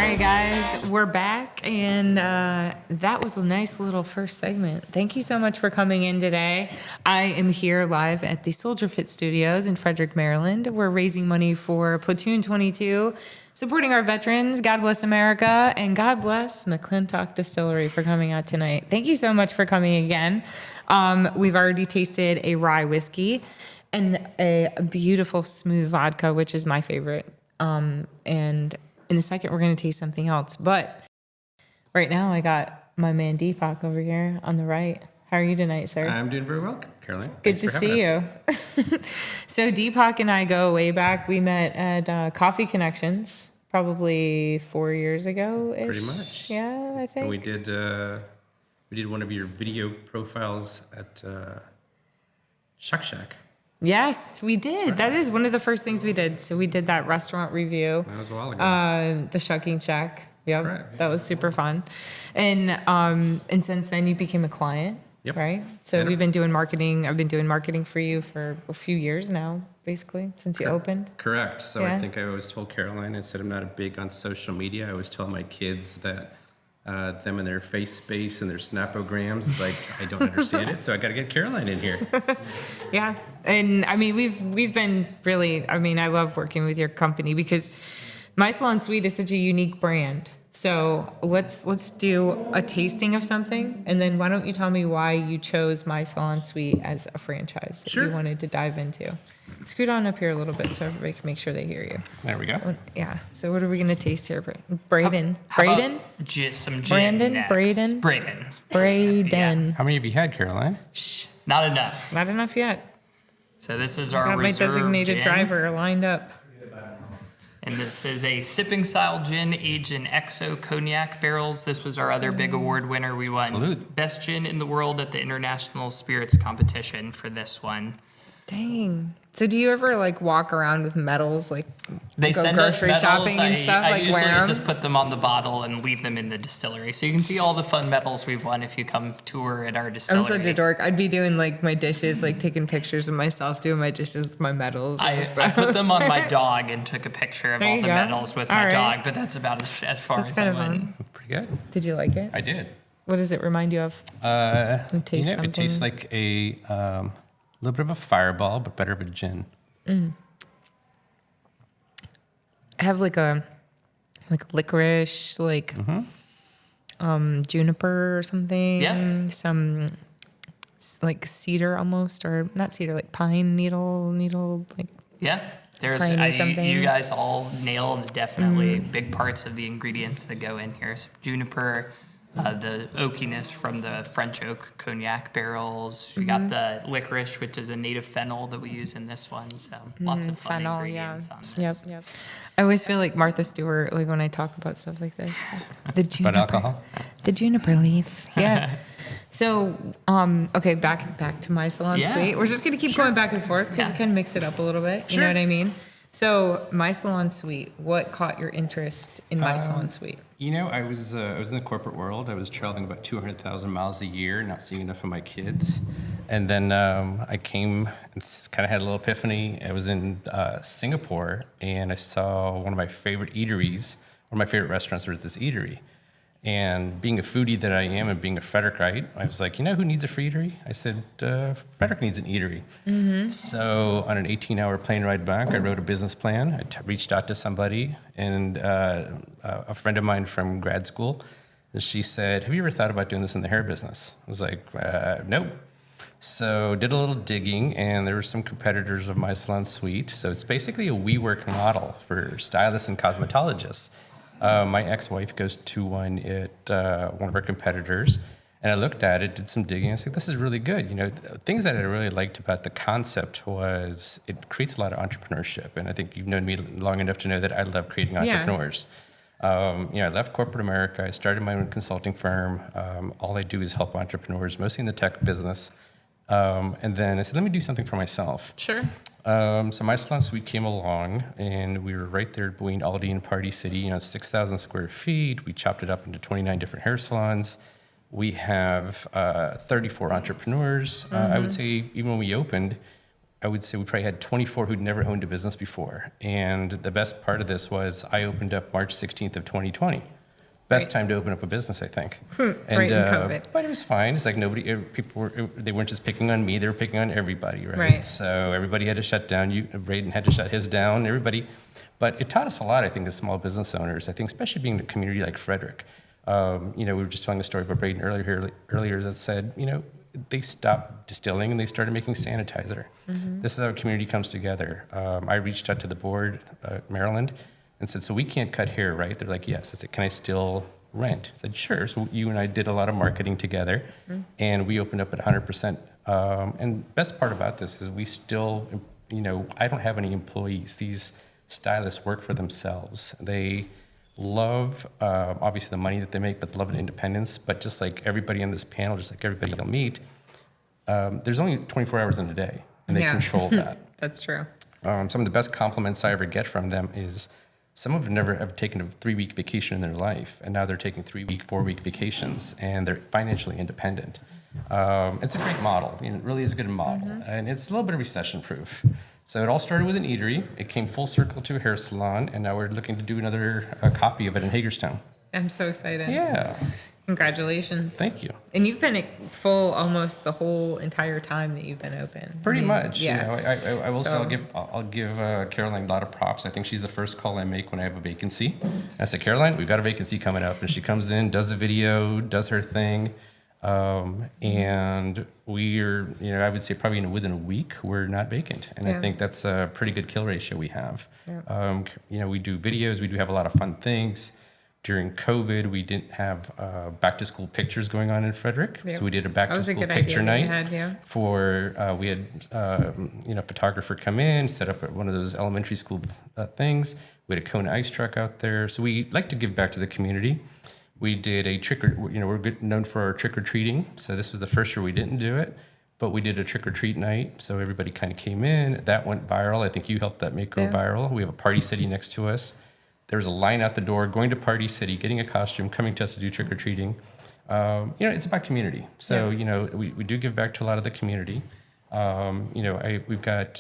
right, guys, we're back, and that was a nice little first segment. Thank you so much for coming in today. I am here live at the Soldier Fit Studios in Frederick, Maryland. We're raising money for Platoon 22, supporting our veterans. God bless America, and God bless McClintock Distillery for coming out tonight. Thank you so much for coming again. We've already tasted a rye whiskey and a beautiful smooth vodka, which is my favorite. And in a second, we're going to taste something else. But right now, I got my man Deepak over here on the right. How are you tonight, sir? I'm doing very well, Caroline. Good to see you. So Deepak and I go way back. We met at Coffee Connections probably 4 years ago-ish. Pretty much. Yeah, I think. And we did one of your video profiles at Shuck Shack. Yes, we did. Right. That is one of the first things we did. So we did that restaurant review. That was a while ago. The Shucking Shack. Yep, correct. That was super fun. And since then you became a client, yep. Right? So we've been doing marketing. I've been doing marketing for you for a few years now, basically, since you opened. Correct. So yeah. I think I always told Caroline, I said I'm not a big on social media. I always tell my kids that them and their face space and their snapograms, like I don't understand it, so I got to get Caroline in here. Yeah, and I mean we've been really. I mean I love working with your company because My Salon Suite is such a unique brand. So let's do a tasting of something, and then why don't you tell me why you chose My Salon Suite as a franchise that you wanted to dive into? Scoot on up here a little bit so everybody can make sure they hear you. There we go. Yeah. So what are we going to taste here, Braeden? Braeden? Some gin next. Braeden? Yeah. How many have you had, Caroline? Shh. Not enough. Not enough yet. So this is our I got my designated gin. driver lined up. And this is a sipping style gin aged in XO cognac barrels. This was our other big award winner. We won Salute. Best Gin in the World at the International Spirits Competition for this one. Dang. So do you ever like walk around with medals, like they go send grocery us medals. shopping and stuff? I like usually wear 'em? just put them on the bottle and leave them in the distillery, so you can see all the fun medals we've won if you come tour at our distillery. I'm such a dork. I'd be doing like my dishes, like taking pictures of myself doing my dishes with my medals. I put them on my dog and took a picture of all the medals with my dog, but that's about as far as I went. Pretty good. Did you like it? I did. What does it remind you of? It tastes like a little bit of a fireball, but better of a gin. I have like licorice, like juniper or something. Yeah. Some like cedar almost, or not cedar, like pine needle, like. Yeah. There's something. You guys all nailed definitely big parts of the ingredients that go in here. So juniper, the oakiness from the French oak cognac barrels. We got the licorice, which is a native fennel that we use in this one. So lots of fun ingredients on this. Yep. I always feel like Martha Stewart, like when I talk about stuff like this. The juniper. About alcohol? The juniper leaf. Yeah. So, okay, back to My Salon Suite. We're just gonna keep going back and forth because it kind of mix it up a little bit. You know what I mean? So, My Salon Suite. What caught your interest in My Salon Suite? You know, I was in the corporate world. I was traveling about 200,000 miles a year, not seeing enough of my kids. And then I came and kind of had a little epiphany. I was in Singapore, and I saw one of my favorite eateries. One of my favorite restaurants was this eatery. And being a foodie that I am and being a Frederickite, I was like, you know who needs a free eatery? I said, Frederick needs an eatery. So on an 18-hour plane ride back, I wrote a business plan. I reached out to somebody, and a friend of mine from grad school, and she said, have you ever thought about doing this in the hair business? I was like, nope. So did a little digging, and there were some competitors of My Salon Suite. So it's basically a WeWork model for stylists and cosmetologists. My ex-wife goes to one at one of our competitors, and I looked at it, did some digging. I was like, this is really good. You know, things that I really liked about the concept was it creates a lot of entrepreneurship, and I think you've known me long enough to know that I love creating entrepreneurs. I left corporate America. I started my own consulting firm. All I do is help entrepreneurs, mostly in the tech business. And then I said, let me do something for myself. Sure. So My Salon Suite came along, and we were right there between Aldi and Party City. 6,000 square feet. We chopped it up into 29 different hair salons. We have 34 entrepreneurs. I would say even when we opened, I would say we probably had 24 who'd never owned a business before. And the best part of this was I opened up March 16th of 2020. Best time to open up a business, I think. Right in COVID. But it was fine. It's like they weren't just picking on me, they were picking on everybody, right? Right. So everybody had to shut down. Braeden had to shut his down, everybody. But it taught us a lot, I think, as small business owners. I think, especially being in a community like Frederick. We were just telling a story about Braeden earlier that said, they stopped distilling and they started making sanitizer. This is how a community comes together. I reached out to the board, Maryland, and said, so we can't cut hair, right? They're like, yes. I said, can I still rent? I said, sure. So you and I did a lot of marketing together, and we opened up at 100%. And best part about this is we still, I don't have any employees. These stylists work for themselves. They love, obviously, the money that they make, but they love an independence. But just like everybody on this panel, just like everybody you'll meet, there's only 24 hours in a day, and they control that. That's true. Some of the best compliments I ever get from them is some of them never have taken a 3-week vacation in their life, and now they're taking 3-week, 4-week vacations, and they're financially independent. It's a great model. It really is a good model, and it's a little bit of recession-proof. So it all started with an eatery. It came full circle to a hair salon, and now we're looking to do another copy of it in Hagerstown. I'm so excited. Yeah. Congratulations. Thank you. And you've been full almost the whole entire time that you've been open. Pretty much. Yeah. I will say I'll give Caroline a lot of props. I think she's the first call I make when I have a vacancy. I say, Caroline, we've got a vacancy coming up, and she comes in, does a video, does her thing, and we're, I would say probably within a week we're not vacant, and I think that's a pretty good kill ratio we have. We do videos, we do have a lot of fun things. During COVID, we didn't have back-to-school pictures going on in Frederick, so we did a back-to-school picture night. We had photographer come in, set up at one of those elementary school things. We had a Kona ice truck out there, so we like to give back to the community. We did a we're known for our trick-or-treating, so this was the first year we didn't do it, but we did a trick-or-treat night, so everybody kind of came in. That went viral. I think you helped that go viral. We have a Party City next to us. There was a line out the door, going to Party City, getting a costume, coming to us to do trick-or-treating. It's about community. So, we do give back to a lot of the community. We've got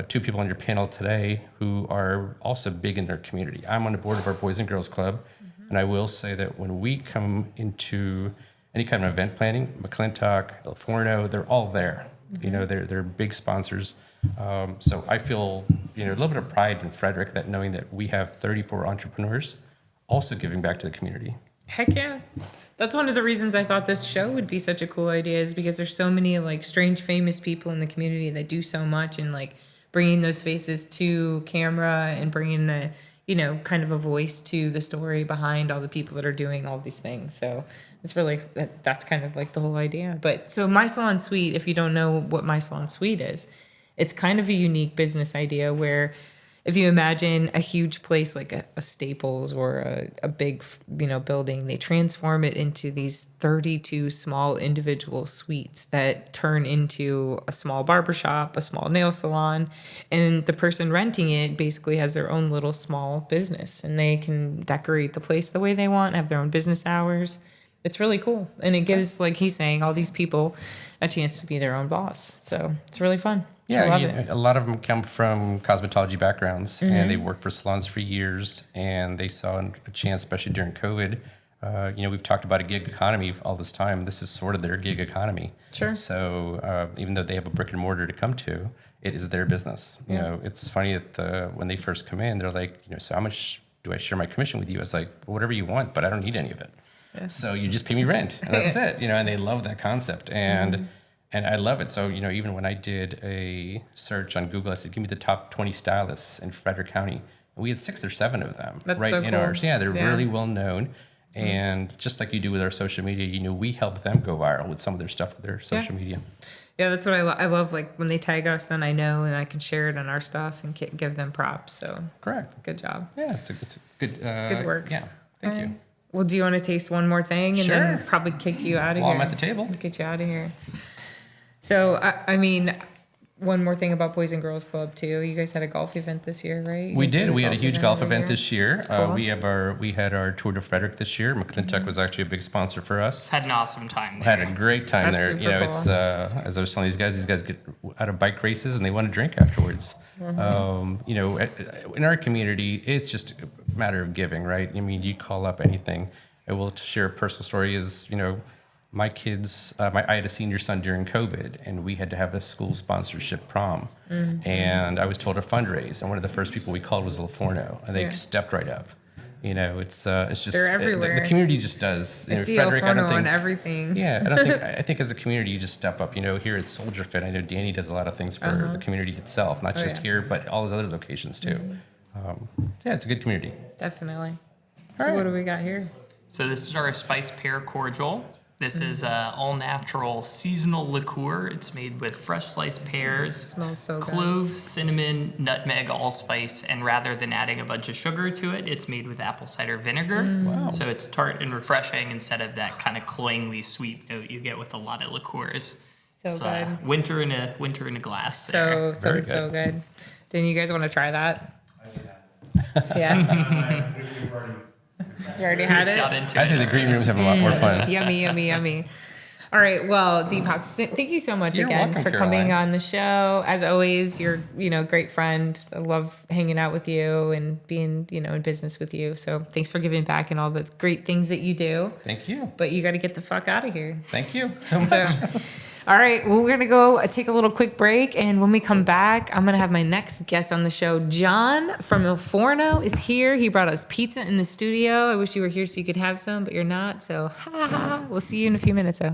2 people on your panel today who are also big in their community. I'm on the board of our Boys and Girls Club, and I will say that when we come into any kind of event planning, McClintock, El Forno, they're all there. They're big sponsors. So I feel, a little bit of pride in Frederick that knowing that we have 34 entrepreneurs also giving back to the community. Heck yeah. That's one of the reasons I thought this show would be such a cool idea, is because there's so many strange famous people in the community that do so much, and bringing those faces to camera and bringing the, kind of a voice to the story behind all the people that are doing all these things. So it's really, that's kind of the whole idea. But so My Salon Suite, if you don't know what My Salon Suite is, it's kind of a unique business idea where if you imagine a huge place like a Staples or a big, building, they transform it into these 32 small individual suites that turn into a small barbershop, a small nail salon, and the person renting it basically has their own little small business, and they can decorate the place the way they want, have their own business hours. It's really cool. And it gives, like he's saying, all these people a chance to be their own boss. So it's really fun. Yeah, I love it. A lot of them come from cosmetology backgrounds, and they worked for salons for years, and they saw a chance, especially during COVID. We've talked about a gig economy all this time. This is sort of their gig economy. Sure. So even though they have a brick and mortar to come to, it is their business. It's funny that when they first come in, they're like, so how much do I share my commission with you? I was like, well, whatever you want, but I don't need any of it. Yeah. So you just pay me rent, and that's it. And they love that concept, and I love it. So, even when I did a search on Google, I said, give me the top 20 stylists in Frederick County. And we had 6 or 7 of them. That's right so in cool. ours. Yeah, they're really well known. And just like you do with our social media, we help them go viral with some of their stuff with their social media. Yeah, that's what I love. When they tag us, then I know, and I can share it on our stuff and give them props. So correct. Good job. Yeah, it's good. Good work. Yeah, thank you. Well, do you want to taste one more thing and then probably kick you out of here? I'm at the table. Get you out of here. So, one more thing about Boys and Girls Club too. You guys had a golf event this year, right? We did. We had a huge golf event every this year. Cool. We had our Tour de Frederick this year. McClintock was actually a big sponsor for us. Had an awesome time there. Had a great time That's there. super You know, cool. it's as I was telling these guys get out of bike races and they want to drink afterwards. You know, in our community, it's just a matter of giving, right? I mean, you call up anything. I will share a personal story. Is, you know, my kids, I had a senior son during COVID, and we had to have a school sponsorship prom. And I was told to fundraise, and one of the first people we called was Livorno, and they Yeah. stepped right up. You know, it's just They're everywhere. The community just does. I You know, see Frederick, Alforno on everything. yeah, I think as a community, you just step up. You know, here at Soldier Fit, I know Danny does a lot of things for the community itself, not Oh, just yeah. here, but all his other locations too. Yeah, it's a good community. Definitely. All So right. what do we got here? So this is our spice pear cordial. This is a all-natural seasonal liqueur. It's made with fresh sliced pears, Smells so good. clove, cinnamon, nutmeg, allspice, and rather than adding a bunch of sugar to it, it's made with apple cider vinegar. Wow. So it's tart and refreshing instead of that kind of cloyingly sweet note you get with a lot of liqueurs. So It's, good. winter in a glass. There. So good. Didn't you guys want to try that? Yeah. You already had it? Got into I it. think the green room's having a lot more fun. Yummy, yummy, yummy. All right. Well, Deepak, thank you so much You're again welcome, for coming Caroline. on the show. As always, you're, great friend. I love hanging out with you and being, in business with you. So thanks for giving back and all the great things that you do. Thank you. But you got to get the fuck out of here. Thank you so much. So, all right. Well, we're going to go take a little quick break. And when we come back, I'm going to have my next guest on the show. John from Alforno is here. He brought us pizza in the studio. I wish you were here so you could have some, but you're not. So, we'll see you in a few minutes. So.